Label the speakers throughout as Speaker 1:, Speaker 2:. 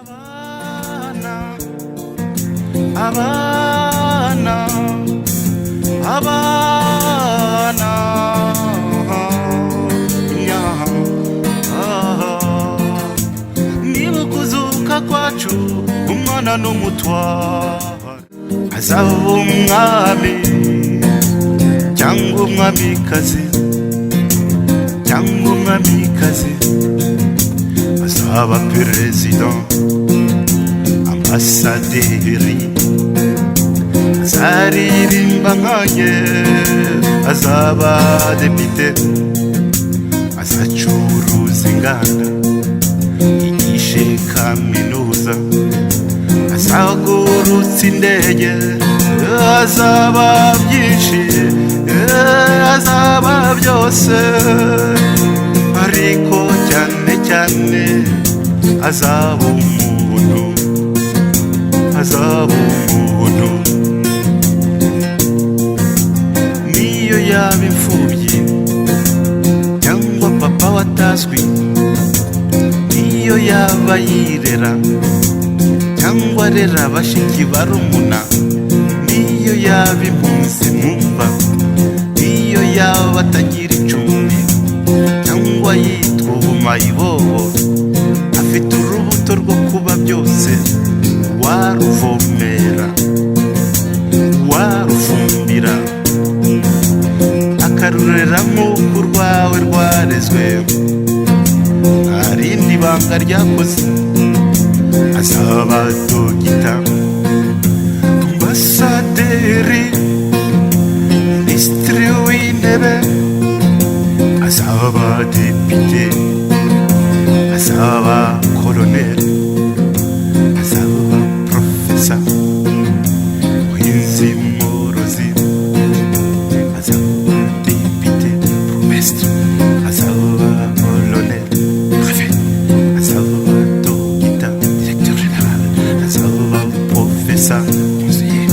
Speaker 1: abana niba kuzuka kwacu umwana n'umutwaro azaba umwami cyangwa umwamikazi cyangwa umwamikazi azaba perezida ambasaderi azaririmba nkanjye azaba depite azacuruza inganda yigishe kaminuza azagurutsa indege azaba byinshi azaba byose ariko cyane cyane azaba umuntu azaba umuntu niyo yaba imfubyi cyangwa papa watazwi niyo yaba yirera cyangwa rera bashiki barumuna niyo yaba impunzi mwumva niyo yaba atagira icumbi cyangwa yitwa ubumayibobo afite urubuto rwo kuba byose waruvomera warufumbira akarurera nk'uko urwawe rwarezwe nta rindi banga ryakoze azaba dogita ambasaderi minisitiri w'intebe azaba depite azaba koloneli azaba profesa muhinzi mworozi azaba depite burugumesitiri azaba koloneli prefet azaba dogita directeur général azaba profesa conseiller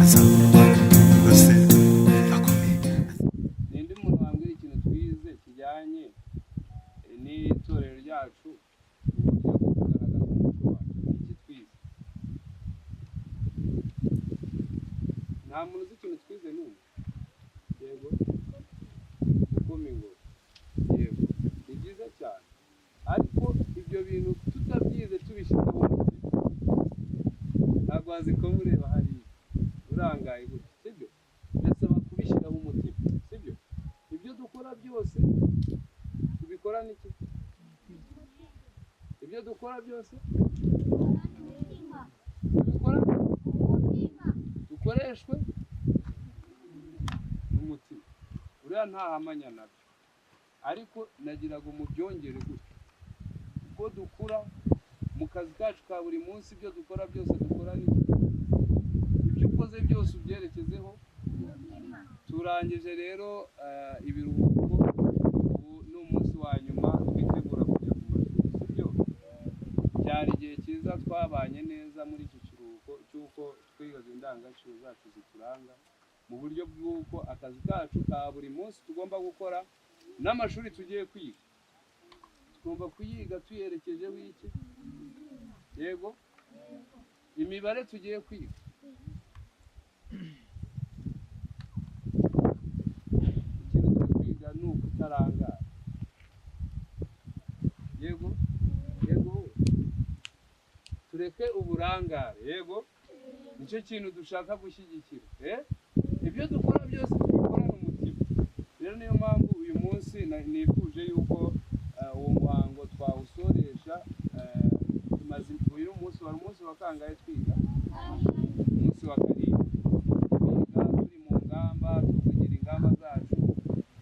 Speaker 1: azaba rwose akomeye.
Speaker 2: Ninde muntu wambwira ikintu twize kijyanye n'itorero ryacu uburyo bwo kugaragaza umuco wacu iki twize? Nta muntu uzi ikintu twize n'umwe? Yego gukoma ingoma. Yego ni byiza cyane, ariko ibyo bintu tutabyize tubishyizeho umutima ntabwo wazikoma ureba hariya urangaye gutya, sibyo? Birasaba kubishyiraho umutima, sibyo? Ibyo dukora byose tubikora n'iki? Ibyo dukora byose tubikora dukoreshwe n'umutima, uriya ntahamanya nabyo, ariko nagiraga umubyongere gutya ubwo dukura mu kazi kacu ka buri munsi. Ibyo dukora byose dukora n'iki? Ibyo ukoze byose ubyerekezeho. Turangije rero ibiruhuko, ubu ni umunsi wa nyuma twitegura kujya ku mashuri, sibyo? Byari igihe cyiza, twabanye neza muri iki kiruhuko cy'uko twigaga indangagaciro zacu zituranga mu buryo bw'uko akazi kacu ka buri munsi tugomba gukora n'amashuri tugiye kwiga tugomba kuyiga tuyerekejeho iki? Yego, imibare tugiye kwiga ni ukutarangara. Yego yego, tureke uburangare. Yego, nicyo kintu dushaka gushyigikira. Ibyo dukora byose tubikorana umutima. Rero niyo mpamvu uyu munsi nifuje yuko uwo muhango twawusoresha. Uyu munsi wari umunsi wa kangahe twiga? Umunsi wa karindwi. Twiga turi mu ngamba, tuvugira ingamba zacu,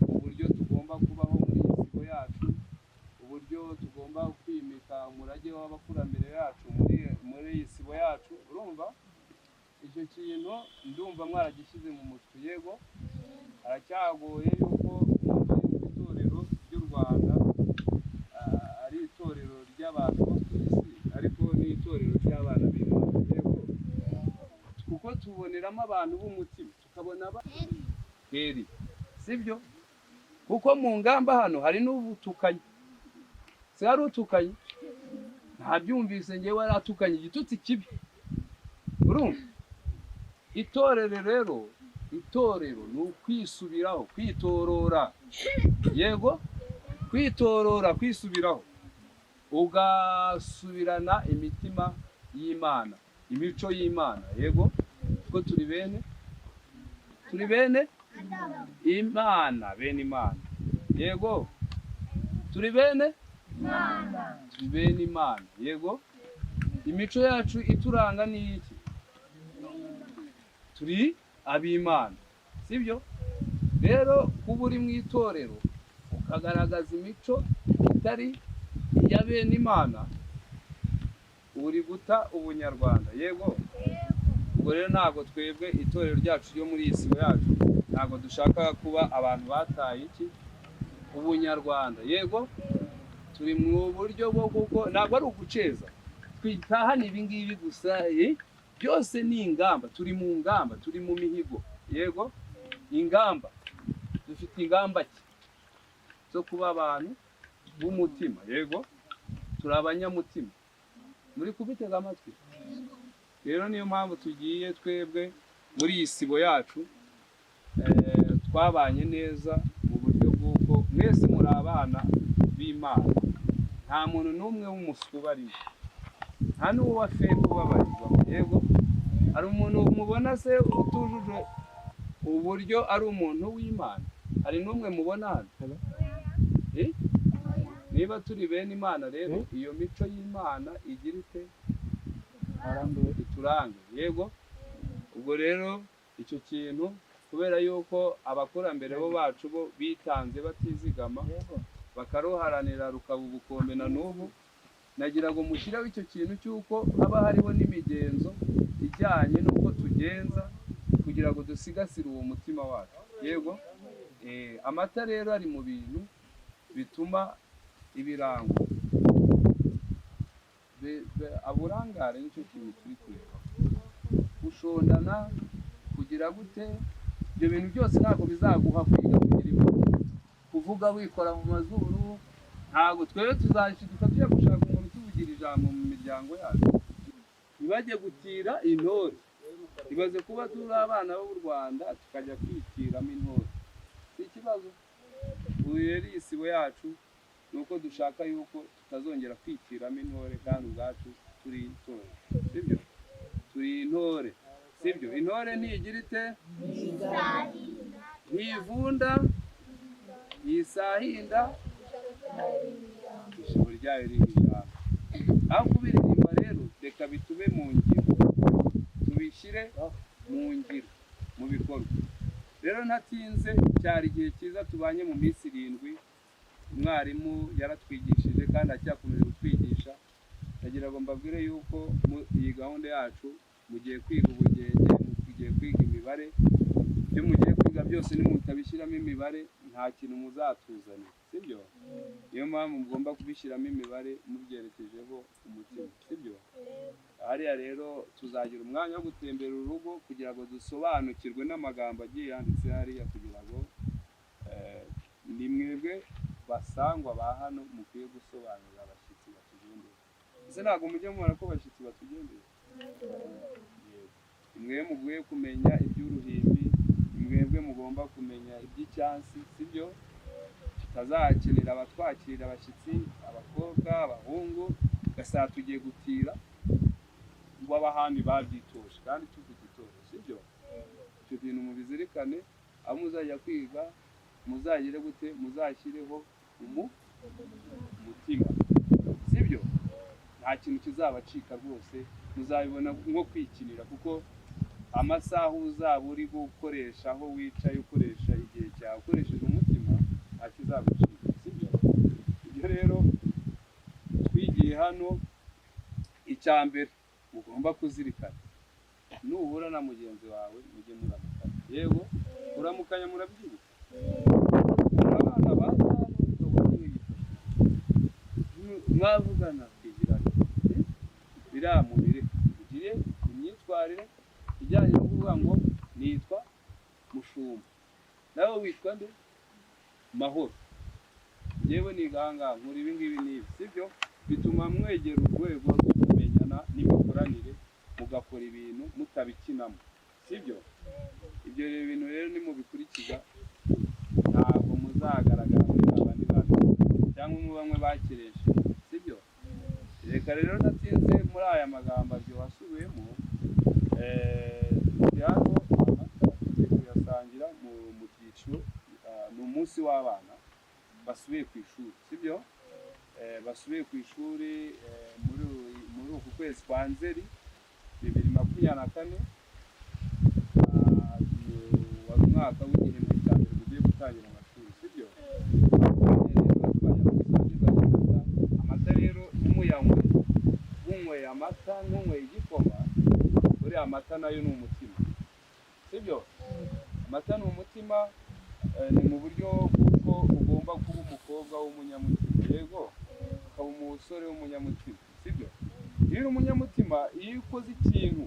Speaker 2: uburyo tugomba kubaho muri iyi sibo yacu, uburyo tugomba kwimika umurage w'abakurambere yacu muri iyi sibo yacu. Urumva icyo kintu ndumva mwaragishyize mu mutwe. Yego, haracyagoye yuko itorero ry'u Rwanda ari itorero ry'abantu bo ku isi, ariko ni itorero ry'abana b'Imana. Yego, kuko tuboneramo abantu b'umutima, tukabona abaheri, sibyo? Kuko mu ngamba hano hari n'ubutukanyi, si hari utukanye? ntabyumvise ngewe aratukanye igitutsi kibi. Urumva? Itorero rero, itorero ni ukwisubiraho, kwitorora. Yego, kwitorora, kwisubiraho, ugasubirana imitima y'Imana, imico y'Imana. Yego, ko turi bene Imana, bene Imana. Yego, turi bene Imana. Yego, imico yacu ituranga ni iki? Turi ab'Imana, sibyo? Rero kuba uri mu itorero ukagaragaza imico itari iya bene Imana, uri guta ubunyarwanda. Yego, ubwo rero ntabwo twebwe itorero ryacu ryo muri iyi sibo yacu, ntabwo dushaka kuba abantu bataye iki? Ubunyarwanda. Yego, turi mu buryo bwo kuko ntabwo ari uguceza, twitahana ibi ngibi gusa. Byose ni ingamba, turi mu ngamba, turi mu mihigo. Yego, ingamba, dufite ingamba ki zo kuba abantu b'umutima. Yego, turi abanyamutima. Muri kubitega amatwi? Rero niyo mpamvu tugiye twebwe muri iyi sibo yacu twabanye neza mu buryo bw'uko mwese muri abana b'Imana, nta muntu n'umwe w'umuswa ubarimo, nta n'uwo wafeye kubabarizwa. Yego, hari umuntu mubona se utujuje uburyo ari umuntu w'Imana? Hari n'umwe mubona hano? Niba turi bene Imana rero, iyo mico y'Imana igira ite? Iturange. Yego, ubwo rero icyo kintu kubera yuko abakurambere bo bacu bo bitanze batizigama bakaruharanira rukaba ubukombe na n'ubu, nagira ngo mushyiraho icyo kintu cy'uko haba hariho n'imigenzo ijyanye n'uko tugenza kugira ngo dusigasire uwo mutima wacu. Yego, amata rero ari mu bintu bituma ibirango aburangare. Nicyo kintu turi kureba, gushondana, kugira gute, ibyo bintu byose ntabwo bizaguha kwiga kugira ibintu, kuvuga wikora mu mazuru. Ntabwo twebwe tuzashiduka tujya gushaka umuntu utuvugira ijambo mu miryango yacu, ntibajye gutira intore. Ibaze kuba turi abana b'u Rwanda tukajya kwitiramo intore, si ikibazo. Ubu rero iyi sibo yacu ni uko dushaka yuko tutazongera kwitiramo intore, kandi ubwacu turi intore, sibyo? Turi intore, sibyo? Intore ntigira ite? Ntivunda, ntisahinda, ijambo ryayo riri ijambo. Aho kubiririmba rero, reka bitube mu ngiro, tubishyire mu ngiro, mu bikorwa. Rero ntatinze, cyari igihe cyiza tubanye mu minsi 7. Umwarimu yaratwigishije kandi acyakomeje kutwigisha. Nagira ngo mbabwire yuko iyi gahunda yacu mugiye kwiga ubugenge, mugiye kwiga imibare. Ibyo mugiye kwiga byose nimutabishyiramo imibare nta kintu muzatuzanira, sibyo? Niyo mpamvu mugomba kubishyiramo imibare mubyerekejeho umutima, sibyo? Hariya rero tuzagira umwanya wo gutembera urugo kugira ngo dusobanukirwe n'amagambo agiye yanditse hariya, kugira ngo ni mwebwe basangwa ba hano mukwiye gusobanurira abashyitsi batugendera. Ese ntabwo mujye mubona ko abashyitsi batugendera? Mwebwe muguye kumenya iby'uruhimbi, mwebwe mugomba kumenya iby'icyansi, sibyo? Tutazakenera abatwakirira abashyitsi, abakobwa, abahungu, gasaba tugiye gutira ngo abahandi babyitoje kandi tuvuga itorero, sibyo? Icyo bintu mubizirikane, aho muzajya kwiga muzagire gute? Muzashyireho umutima, sibyo? Nta kintu kizabacika rwose, muzabibona nko kwikinira, kuko amasaha uzaba uri gukoresha aho wicaye ukoresha igihe cyawe ukoresheje umutima, nta kizagucika, sibyo? Ibyo rero twigiye hano, icya mbere ugomba kuzirikana, nuhura na mugenzi wawe mujye muramukanya. Yego, uramukanya murabyibuka? Abana baza mwavugana kwigirana, biramubire ugire imyitwarire ijyanye no kuvuga ngo nitwa Mushumba, nawe witwa nde? Mahoro. Yewe ni ganga nkuri ibi ngibi nibi, sibyo? bituma mwegera urwego rwo kumenyana n'imikoranire mugakora ibintu mutabikinamo, sibyo? Ibyo bintu rero nimubikurikiza ntabwo muzagaragara muri abandi bantu cyangwa mu bamwe bakiresha, sibyo? Reka rero natinze muri aya magambo abyo wasubiyemo, hano amata tugiye kuyasangira mu byiciro. Ni umunsi w'abana basubiye ku ishuri, sibyo? Basubiye ku ishuri muri uku kwezi kwa Nzeri 2024, wari umwaka w'igihembwe cya mbere ugiye gutangira amashuri, sibyo? Amata rero n'umuyanywe unyweye amata n'unyweye igikoma, buriya amata nayo ni umutima, sibyo? Amata ni umutima, ni mu buryo bw'uko ugomba kuba umukobwa w'umunyamutima, yego ukaba umusore w'umunyamutima, sibyo? Iyo uri umunyamutima, iyo ukoze ikintu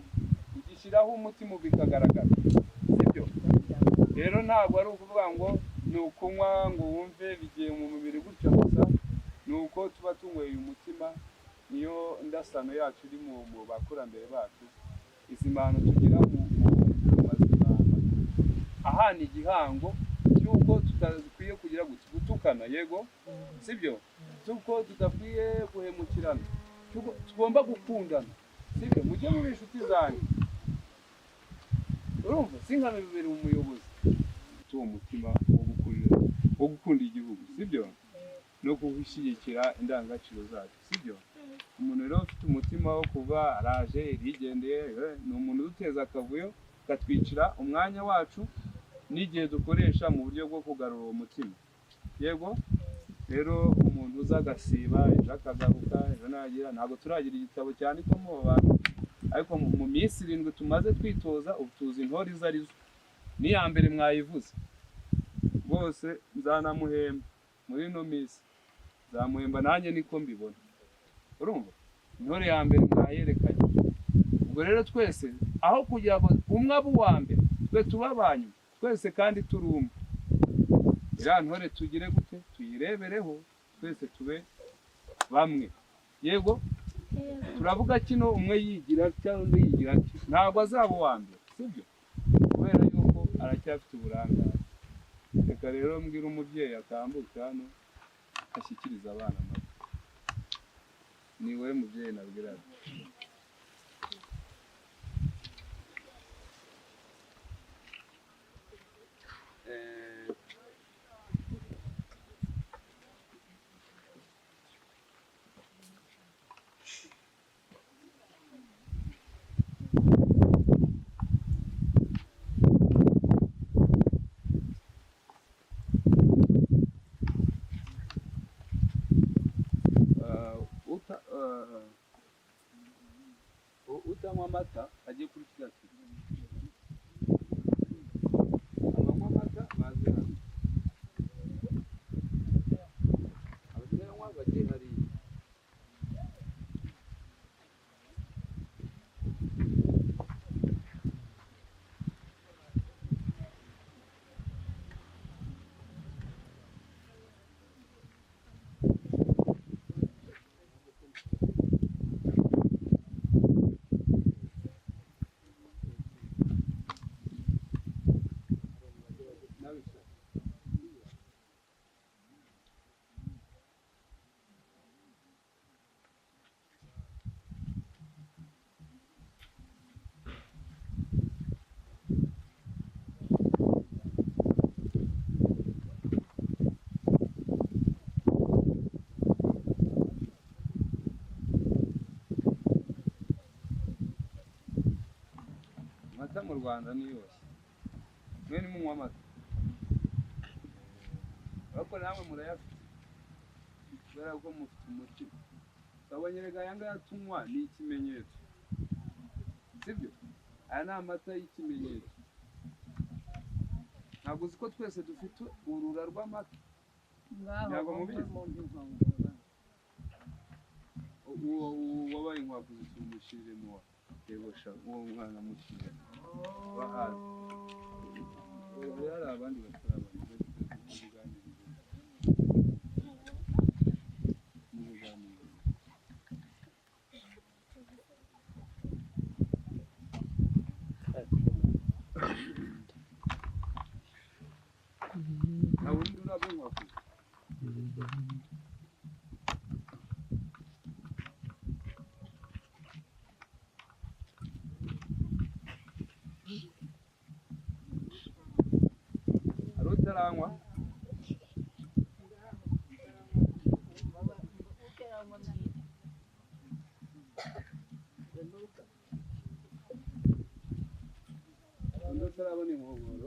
Speaker 2: ugishyiraho umutima bikagaragara, sibyo? Rero ntabwo ari ukuvuga ngo ni ukunywa ngo wumve bigiye mu mubiri gutya gusa, ni uko tuba tunyweye umutima. Niyo ndasano yacu iri mu bakurambere bacu, izi mpano tugira mu mazimano ahana igihango cy'uko tutazikwiye kugira gutukana, yego sibyo? Cy'uko tudakwiye guhemukirana, tugomba gukundana, sibyo? Mujye mu inshuti zanyu, urumva sinkame bibere umuyobozi tuwo mutima wo gukunda igihugu, sibyo? No gushyigikira indangagaciro zacu, sibyo? Umuntu rero ufite umutima wo kuva araje yigendeye, ni umuntu uduteza akavuyo katwicira umwanya wacu n'igihe dukoresha mu buryo bwo kugarura uwo mutima, yego? Rero umuntu uza agasiba ejo akagaruka ejo nagira, ntabwo turagira igitabo cyandikwamo abantu, ariko mu minsi 7 tumaze twitoza ubu tuzi intore izo arizo. N'iya mbere mwayivuze rwose nzanamuhemba muri ino minsi, nzamuhemba nanjye niko mbibona, urumva? Intore ya mbere mwayerekanye. Ubwo rero twese aho kugira ngo umwe abe uwa mbere, twe tubabanyu twese kandi turumva, iriya ntore tugire gute? Tuyirebereho twese tube bamwe, yego? Turavuga kino umwe yigira cyangwa undi yigira ati ntabwo azaba uwa mbere, sibyo? Kubera yuko aracyafite uburangare. Reka rero mbwira umubyeyi atambuke hano ashyikiriza abana amata. Ni we mubyeyi nabwiraga. Utanywa amata agiye kuri kigati, abanywa amata baze hano, abanywa bagiye hariya. Amata mu Rwanda ni yose, mwe nimunywa amata, ariko namwe murayafite kubera ko mufite umutima. Abanyerega aya ngaya tunywa ni ikimenyetso, sibyo? Aya ni amata y'ikimenyetso. Ntabwo uzi ko twese dufite urura rw'amata? Ntabwo mubizi? Wabaye inkwavu zitumushije muwa yegosha uwo mwana mushije bahazi. Hari abandi batari abantu mu buganiriro. utaranywa undi utarabona inkongoro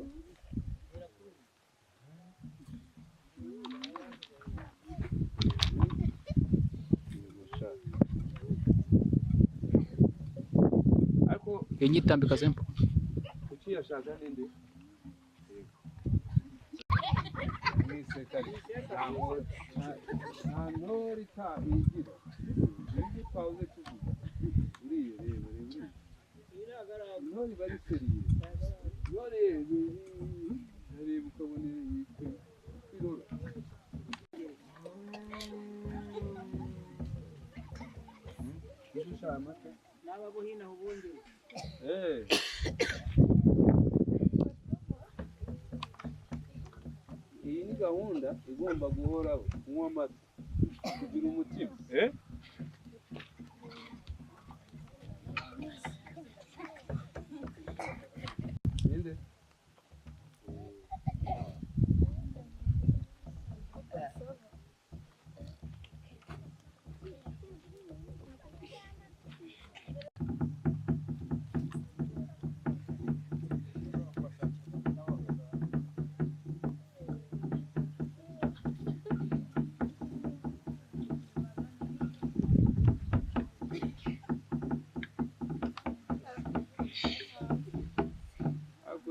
Speaker 2: ariko
Speaker 3: inyitambika zempo
Speaker 2: kuki yashaka ninde mwisekari nta ntore itabigira ibyo twahoze tuvuga uriye reba intore iba ari seriye intore reba ukabona irora ushaka amata
Speaker 4: n'ababuhina ubundi
Speaker 2: iyi ni gahunda igomba guhoraho kunywa amata kugira umutima ninde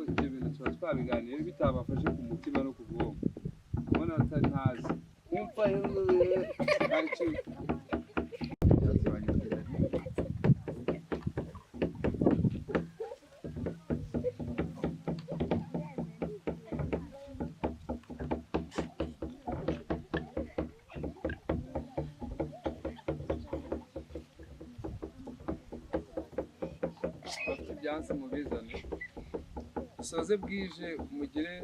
Speaker 2: ibyo bintu tuba twabiganira bitabafashe ku mutima no ku bwonko ubona ntazi kumva aricyo bafite ibyansi mubizane dusoze bwije mugire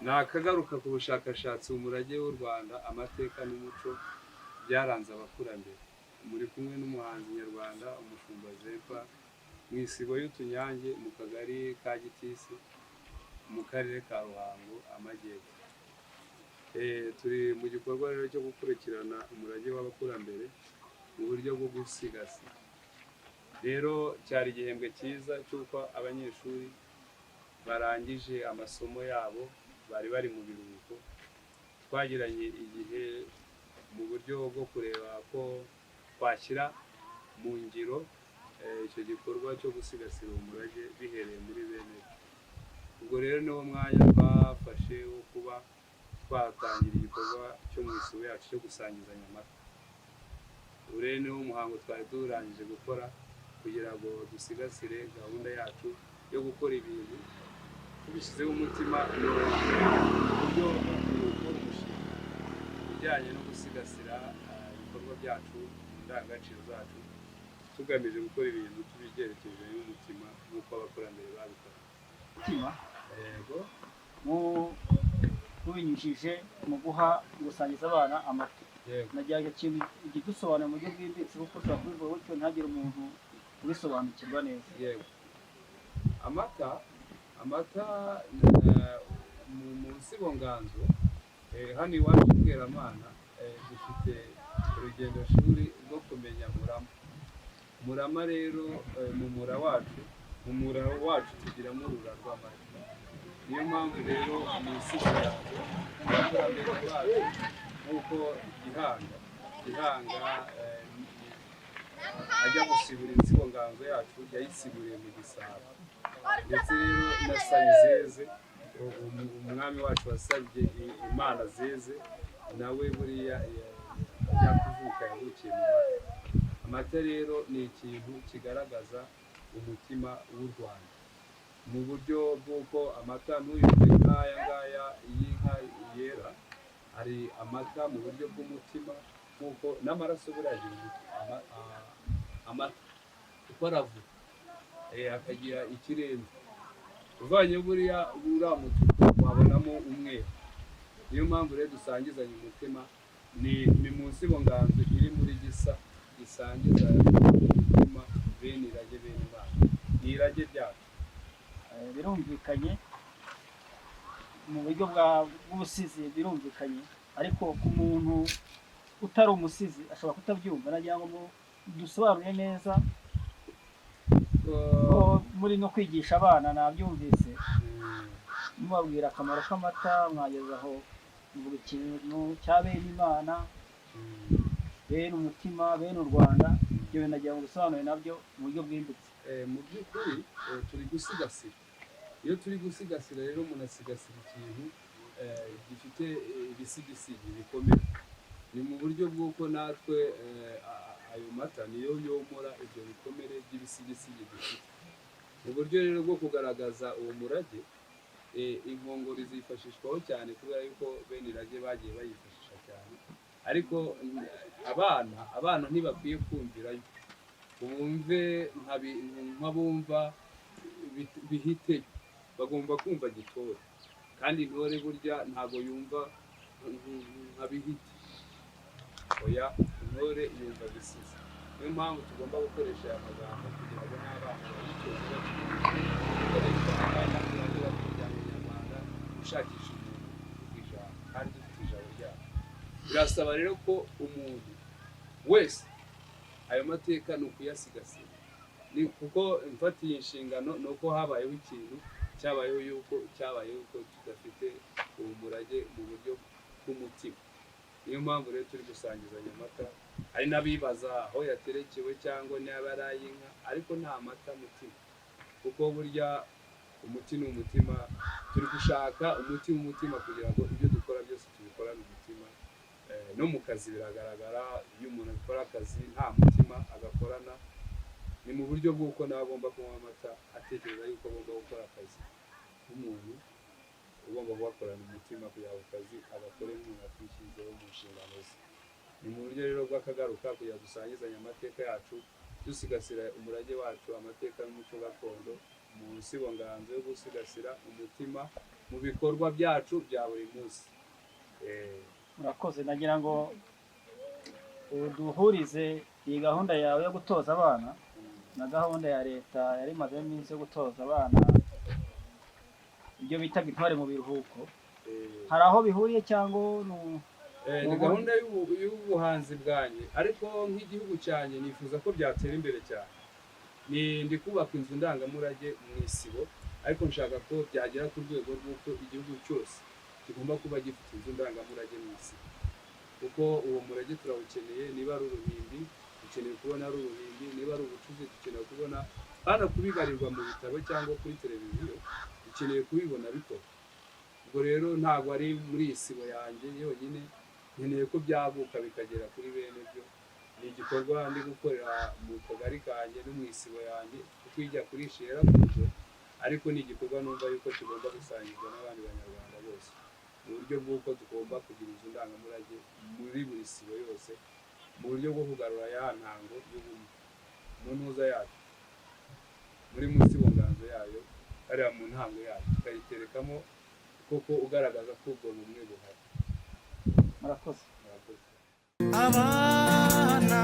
Speaker 2: ni akagaruka ku bushakashatsi umurage w'u Rwanda amateka n'umuco byaranze abakurambere muri kumwe n'umuhanzi nyarwanda umushumba Zepa mu isibo y'Utunyange mu kagari ka Gitisi mu karere ka Ruhango Amajyepfo. Turi mu gikorwa rero cyo gukurikirana umurage w'abakurambere mu buryo bwo gusigasira. Rero cyari igihembwe cyiza cy'uko abanyeshuri barangije amasomo yabo bari bari mu biruhuko. Twagiranye igihe mu buryo bwo kureba ko twashyira mu ngiro icyo gikorwa cyo gusigasira umurage bihereye muri bene. Ubwo rero niwo mwanya twafashe wo kuba twatangira igikorwa cyo mu isibo yacu cyo gusangizanya amata. Ubu rero niwo muhango twari turangije gukora kugira ngo dusigasire gahunda yacu yo gukora ibintu tubishyizeho umutima no buryo gukora umushinga ujyanye no gusigasira ibikorwa byacu indangagaciro zacu tugamije gukora ibintu tubibyerekeje n'umutima nk'uko abakurambere babikora. Yego
Speaker 4: mubinyujije mu guha gusangiza abana amata. Nagira ikintu gidusobanura mu buryo bwimbitse kuko ushobora kubivuga gutyo ntihagire umuntu ubisobanukirwa neza.
Speaker 2: Yego amata mu nsibonganzo hano iwacu Bweramana dufite urugendo shuri rwo kumenya Murama. Murama rero mu mura wacu umura wacu tugiramo urura rw'amata. Niyo mpamvu rero mu isibo yacu abakurambere bacu nk'uko Gihanga ajya gusibura insibo nganzo yacu yayisiburiye mu Gisabo, ndetse rero na Sayizeze umwami wacu wasabye Imana zeze nawe buriya yakuvuka yavukiye mu mata. Amata rero ni ikintu kigaragaza umutima w'u Rwanda mu buryo bw'uko amata ntuyumve nk'aya ngaya y'inka yera, hari amata mu buryo bw'umutima nk'uko n'amaraso buriya amata uko aravuga akagira ikiremve, uvanye buriya mutuku wabonamo umweru. Niyo mpamvu rero dusangizanya umutima, ni mu nsibo nganzo iri muri Gisa gisangiza umutima bene irage bene Imana, ni irage ryacu.
Speaker 4: Birumvikanye mu buryo bw'ubusizi birumvikanye, ariko ku muntu utari umusizi ashobora kutabyumva. Nagira ngo dusobanure neza muri no kwigisha abana, nabyumvise mubabwira akamaro k'amata, mwageza aho muvuga ikintu cya bene Imana, bene umutima, bene u Rwanda. Ibyo bintu nagira ngo dusobanure nabyo mu buryo bwimbitse.
Speaker 2: Mu by'ukuri turi gusigasira. Iyo turi gusigasira rero umuntu asigasira ikintu gifite ibisigisigi bikomeye. Ni mu buryo bw'uko natwe ayo mata niyo yomora ibyo bikomere by'ibisigisigi dufite. Mu buryo rero bwo kugaragaza uwo murage, inkongoro zifashishwaho cyane kubera yuko bene irage bagiye bayifashisha cyane, ariko abana ntibakwiye kumvirayo, bumve nk'abumva bihite, bagomba kumva gitore, kandi intore burya ntabwo yumva nka bihite, oya intore yumva bisize. Niyo mpamvu tugomba gukoresha aya magambo kugira ngo n'abana babitoze bakoresha abana b'umuryango nyarwanda ushakisha umuntu ijambo kandi dufite ijambo ryabo. Birasaba rero ko umuntu wese ayo mateka ni ukuyasigasira, kuko mfatiye inshingano ni uko habayeho ikintu cyabayeho yuko tudafite uwo murage mu buryo bw'umutima. Niyo mpamvu rero turi gusangizanya amata. Hari n'abibaza aho yaterekewe cyangwa niba ari ay'inka, ariko nta mata mutima, kuko burya umuti ni umutima. Turi gushaka umuti w'umutima kugira ngo ibyo dukora byose tubikorane umutima. No mu kazi biragaragara, iyo umuntu akora akazi nta mutima agakorana, ni mu buryo bw'uko nawe agomba kunywa amata atekereza yuko agomba gukora akazi nk'umuntu ugomba kubakorana umutima kugira ngo akazi agakore nk'umuntu atwishyizeho mu nshingano ze. Ni mu buryo rero bw'akagaruka kugira ngo dusangizanye amateka yacu, dusigasira umurage wacu, amateka n'umuco gakondo mu nsibo nganzo yo gusigasira umutima mu bikorwa byacu bya buri munsi.
Speaker 4: Murakoze. Nagira ngo duhurize iyi gahunda yawe yo gutoza abana na gahunda ya leta yari imazeho iminsi yo gutoza abana ibyo bitaga intware mu biruhuko. Hari aho bihuriye cyangwa
Speaker 2: ni gahunda y'ubuhanzi bwanjye, ariko nk'igihugu cyanjye nifuza ko byatera imbere cyane. Ndi kubaka inzu ndangamurage mu isibo, ariko nshaka ko byagera ku rwego rw'uko igihugu cyose kigomba kuba gifite inzu ndangamurage mu isibo, kuko uwo murage turawukeneye. Niba ari uruhimbi dukeneye kubona ari uruhimbi, niba ari ubucuzi dukeneye kubona, hano kubigarirwa mu bitabo cyangwa kuri televiziyo dukeneye kubibona bikorwa. Ubwo rero ntabwo ari muri isibo yanjye yonyine, nkeneye ko byaguka bikagera kuri bene byo. Ni igikorwa ndi gukorera mu kagari kanjye no mu isibo yanjye, kuko ijya kuri shera kujo, ariko ni igikorwa numva yuko kigomba gusangizwa n'abandi banyarwanda bose, mu buryo bw'uko tugomba kugira inzu ndangamurage muri buri sibo yose, mu buryo bwo kugarura ya ntango y'ubumwe mu ntuza yacu, muri munsi nganzo yayo, hariya mu ntango yayo tukayiterekamo koko ugaragaza ko ubwo bumwe buhari.
Speaker 4: Murakoze.
Speaker 1: abana